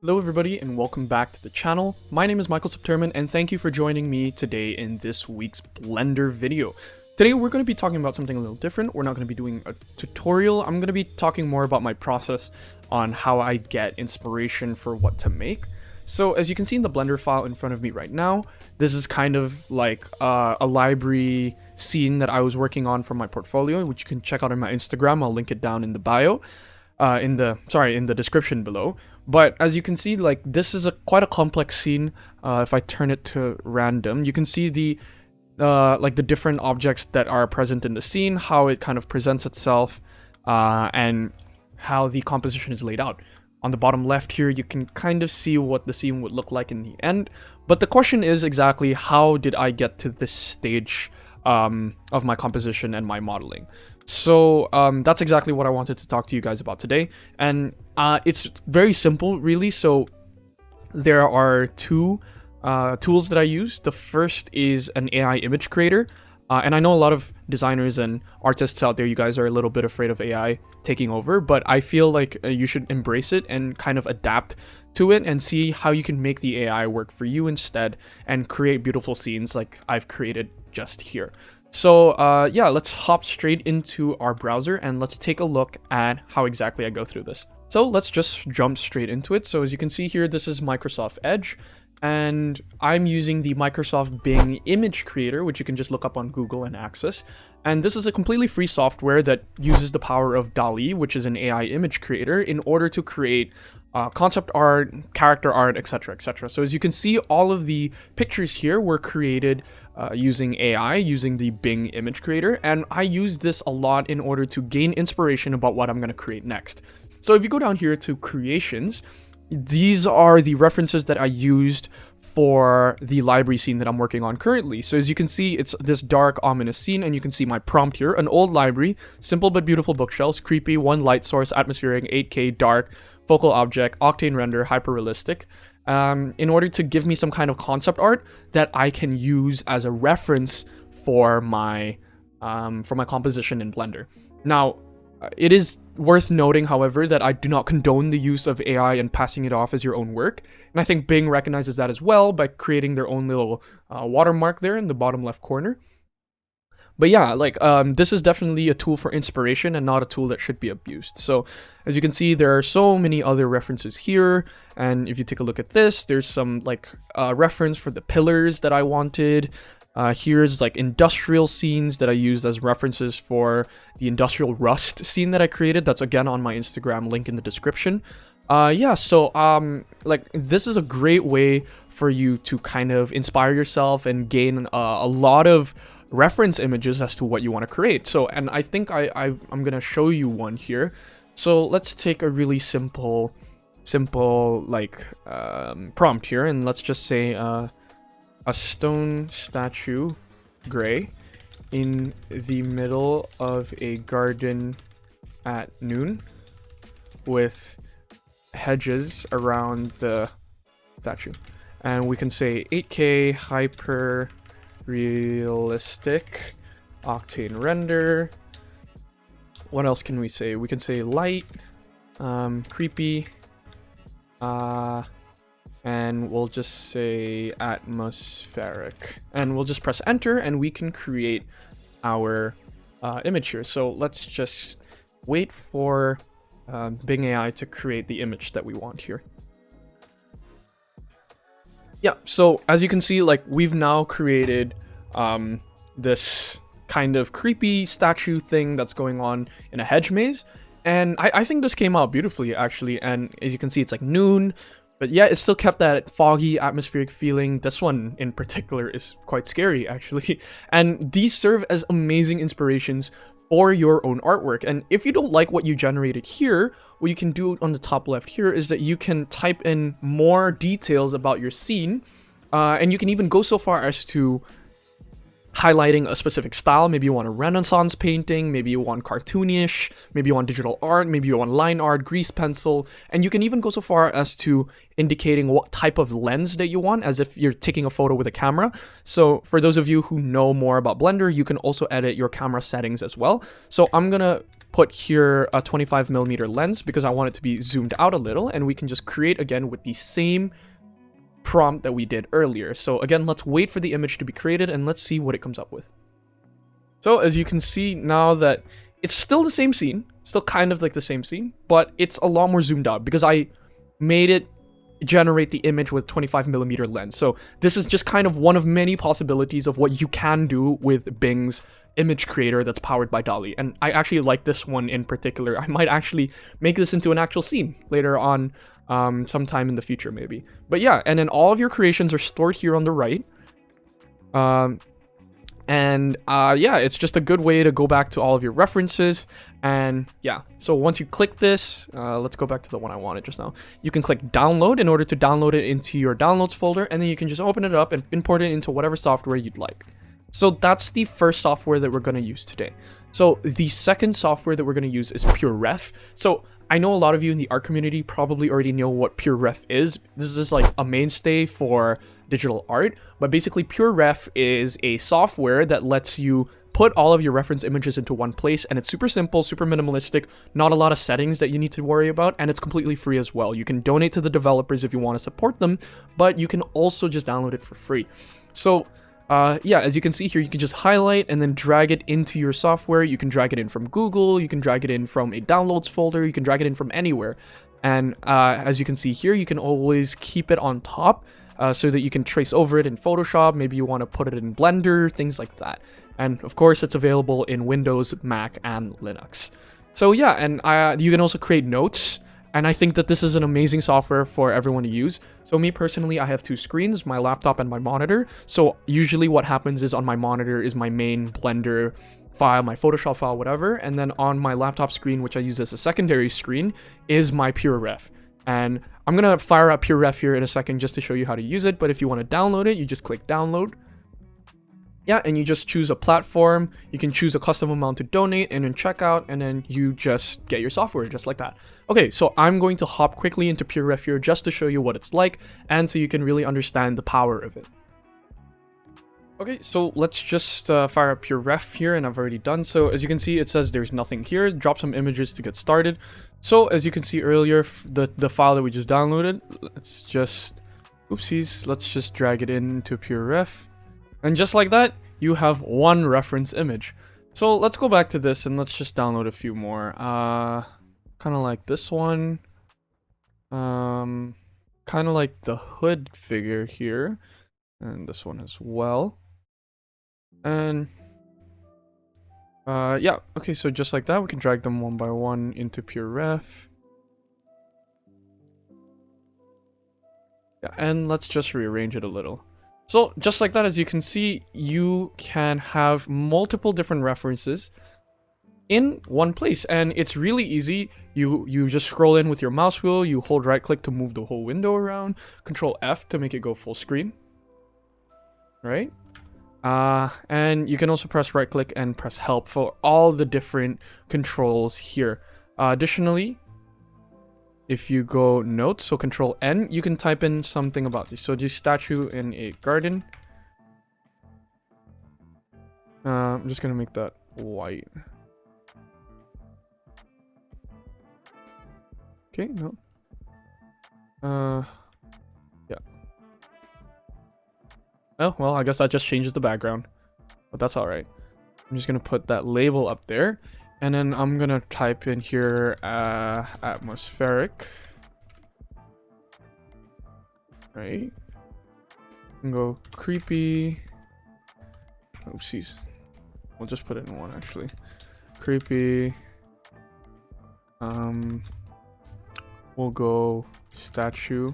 Hello everybody and welcome back to the channel. My name is Michael Septerman and thank you for joining me today in this week's Blender video. Today we're going to be talking about something a little different. We're not going to be doing a tutorial. I'm going to be talking more about my process on how I get inspiration for what to make. So as you can see in the Blender file in front of me right now, this is kind of like a library scene that I was working on for my portfolio, which you can check out on my Instagram. I'll link it down in the bio. In the description below. But as you can see, like, this is quite a complex scene. If I turn it to random, you can see the different objects that are present in the scene, how it kind of presents itself, and how the composition is laid out. On the bottom left here, you can kind of see what the scene would look like in the end. But the question is exactly, how did I get to this stage of my composition and my modeling? So that's exactly what I wanted to talk to you guys about today, and it's very simple really. So there are two tools that I use. The first is an AI image creator, and I know a lot of designers and artists out there, you guys are a little bit afraid of AI taking over, but I feel like you should embrace it and kind of adapt to it and see how you can make the AI work for you instead and create beautiful scenes like I've created just here. So yeah, let's hop straight into our browser and let's take a look at how exactly I go through this. So let's just jump straight into it. So as you can see here, this is Microsoft Edge, and I'm using the Microsoft Bing image creator, which you can just look up on Google and access. And this is a completely free software that uses the power of DALL-E, which is an AI image creator, in order to create concept art, character art, etc, etc. So as you can see, all of the pictures here were created using AI, using the Bing image creator, and I use this a lot in order to gain inspiration about what I'm going to create next. So if you go down here to creations, these are the references that I used for the library scene that I'm working on currently. So as you can see, it's this dark, ominous scene, and you can see my prompt here: an old library, simple but beautiful bookshelves, creepy, one light source, atmospheric, 8K, dark, focal object, octane render, hyper realistic, in order to give me some kind of concept art that I can use as a reference for my composition in Blender. Now, it is worth noting, however, that I do not condone the use of AI and passing it off as your own work. And I think Bing recognizes that as well by creating their own little watermark there in the bottom left corner. But yeah, like, this is definitely a tool for inspiration and not a tool that should be abused. So as you can see, there are so many other references here. And if you take a look at this, there's some like reference for the pillars that I wanted. Here's like industrial scenes that I used as references for the industrial rust scene that I created. That's again on my Instagram, link in the description. Yeah, so like, this is a great way for you to kind of inspire yourself and gain a lot of reference images as to what you want to create. So, and I think I'm gonna show you one here. So let's take a really simple like prompt here, and let's just say a stone statue, gray, in the middle of a garden at noon with hedges around the statue. And we can say 8K, hyper realistic, octane render. What else can we say? We can say light, creepy, and we'll just say atmospheric, and we'll just press enter and we can create our image here. So let's just wait for Bing AI to create the image that we want here. Yeah, so as you can see, like, we've now created this kind of creepy statue thing that's going on in a hedge maze, and I think this came out beautifully actually. And as you can see, it's like noon, but yeah, it still kept that foggy atmospheric feeling. This one in particular is quite scary actually. And these serve as amazing inspirations for your own artwork. And if you don't like what you generated here, what you can do on the top left here is that you can type in more details about your scene, and you can even go so far as to highlighting a specific style. Maybe you want a Renaissance painting, maybe you want cartoonish, maybe you want digital art, maybe you want line art, grease pencil, and you can even go so far as to indicating what type of lens that you want, as if you're taking a photo with a camera. So for those of you who know more about Blender, you can also edit your camera settings as well. So I'm gonna put here a 25mm lens because I want it to be zoomed out a little, and we can just create again with the same prompt that we did earlier. So again, let's wait for the image to be created and let's see what it comes up with. So as you can see now that it's still the same scene, still kind of like the same scene, but it's a lot more zoomed out because I made it generate the image with 25mm lens. So this is just kind of one of many possibilities of what you can do with Bing's image creator that's powered by DALL-E. And I actually like this one in particular. I might actually make this into an actual scene later on, sometime in the future maybe. But yeah, and then all of your creations are stored here on the right. Yeah, it's just a good way to go back to all of your references. And yeah, so once you click this, let's go back to the one I wanted just now. You can click download in order to download it into your downloads folder, and then you can just open it up and import it into whatever software you'd like. So that's the first software that we're going to use today. So the second software that we're going to use is PureRef. So I know a lot of you in the art community probably already know what PureRef is. This is like a mainstay for digital art, but basically PureRef is a software that lets you put all of your reference images into one place, and it's super simple, super minimalistic, not a lot of settings that you need to worry about, and it's completely free as well. You can donate to the developers if you want to support them, but you can also just download it for free. So yeah, as you can see here, you can just highlight and then drag it into your software. You can drag it in from Google, you can drag it in from a downloads folder, you can drag it in from anywhere. And as you can see here, you can always keep it on top so that you can trace over it in Photoshop. Maybe you want to put it in Blender, things like that. And of course, it's available in Windows, Mac, and Linux. So yeah, and you can also create notes. And I think that this is an amazing software for everyone to use. So me personally, I have two screens, my laptop and my monitor. So usually what happens is on my monitor is my main Blender file, my Photoshop file, whatever. And then on my laptop screen, which I use as a secondary screen, is my PureRef. And I'm going to fire up PureRef here in a second just to show you how to use it. But if you want to download it, you just click download. Yeah, and you just choose a platform. You can choose a custom amount to donate and then checkout, and then you just get your software just like that. Okay, so I'm going to hop quickly into PureRef here just to show you what it's like and so you can really understand the power of it. Okay, so let's just fire up PureRef here, and I've already done so. As you can see, it says there's nothing here. Drop some images to get started. So as you can see earlier, the file that we just downloaded, let's just, oopsies, let's just drag it into PureRef. And just like that, you have one reference image. So let's go back to this and let's just download a few more. Kind of like this one. Kind of like the hood figure here. And this one as well. And yeah, okay, so just like that, we can drag them one by one into PureRef. Yeah, and let's just rearrange it a little. So just like that, as you can see, you can have multiple different references in one place, and it's really easy. You just scroll in with your mouse wheel, you hold right click to move the whole window around, Control F to make it go full screen, right? And you can also press right click and press help for all the different controls here. Additionally, if you go notes, so Control N, you can type in something about this. So this statue in a garden. I'm just gonna make that white. Okay, no. Yeah. Oh, well, I guess that just changes the background, but that's all right. I'm just gonna put that label up there. And then I'm gonna type in here atmospheric, right? And go creepy. Oopsies. We'll just put it in one actually. Creepy. We'll go statue,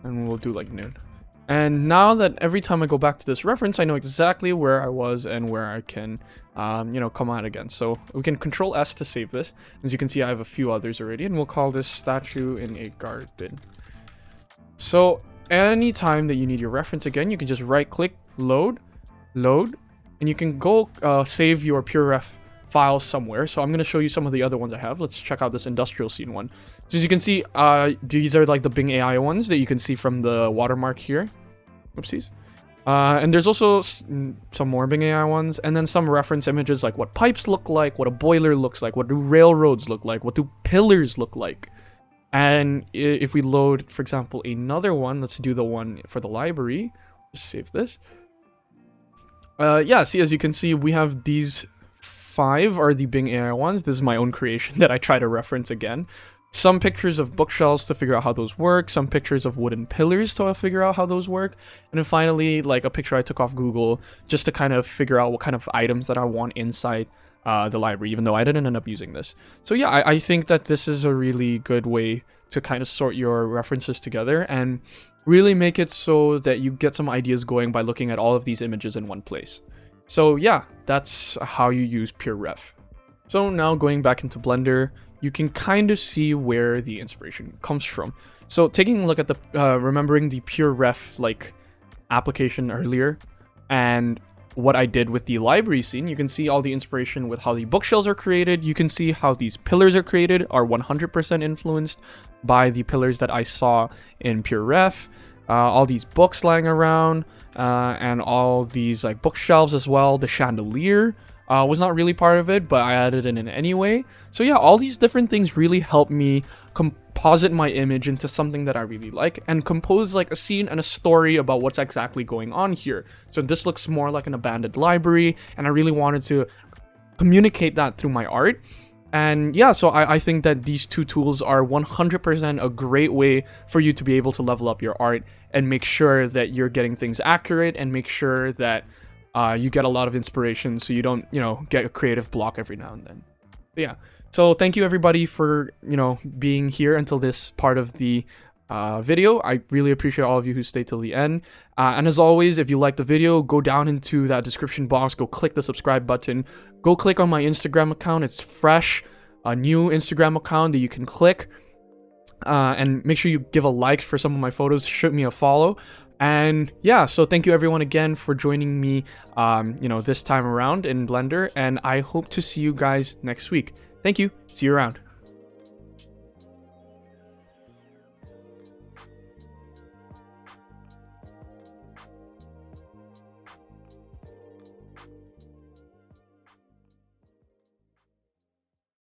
and we'll do like noon. And now that every time I go back to this reference, I know exactly where I was and where I can, you know, come out again. So we can Control S to save this. As you can see, I have a few others already, and we'll call this statue in a garden. So anytime that you need your reference again, you can just right click, load, and you can go save your PureRef file somewhere. So I'm going to show you some of the other ones I have. Let's check out this industrial scene one. So as you can see, these are like the Bing AI ones that you can see from the watermark here. Oopsies. And there's also some more Bing AI ones, and then some reference images like what pipes look like, what a boiler looks like, what do railroads look like, what do pillars look like. And if we load, for example, another one, let's do the one for the library. Just save this. Yeah, see, as you can see, we have these 5 are the Bing AI ones. This is my own creation that I try to reference again. Some pictures of bookshelves to figure out how those work, some pictures of wooden pillars to figure out how those work, and then finally, like a picture I took off Google just to kind of figure out what kind of items that I want inside the library, even though I didn't end up using this. So yeah, I think that this is a really good way to kind of sort your references together and really make it so that you get some ideas going by looking at all of these images in one place. So yeah, that's how you use PureRef. So now going back into Blender, you can kind of see where the inspiration comes from. So taking a look at the, remembering the PureRef like application earlier and what I did with the library scene, you can see all the inspiration with how the bookshelves are created. You can see how these pillars are created are 100% influenced by the pillars that I saw in PureRef. All these books lying around, and all these like bookshelves as well. The chandelier was not really part of it, but I added it in anyway. So yeah, all these different things really help me composite my image into something that I really like and compose like a scene and a story about what's exactly going on here. So this looks more like an abandoned library, and I really wanted to communicate that through my art. And yeah, so I think that these 2 tools are 100% a great way for you to be able to level up your art and make sure that you're getting things accurate and make sure that you get a lot of inspiration so you don't, get a creative block every now and then. But yeah, so thank you everybody for, being here until this part of the video. I really appreciate all of you who stayed till the end. And as always, if you like the video, go down into that description box, go click the subscribe button, go click on my Instagram account. It's fresh, a new Instagram account that you can click. And make sure you give a like for some of my photos, shoot me a follow. And yeah, so thank you everyone again for joining me, this time around in Blender, and I hope to see you guys next week. Thank you. See you around.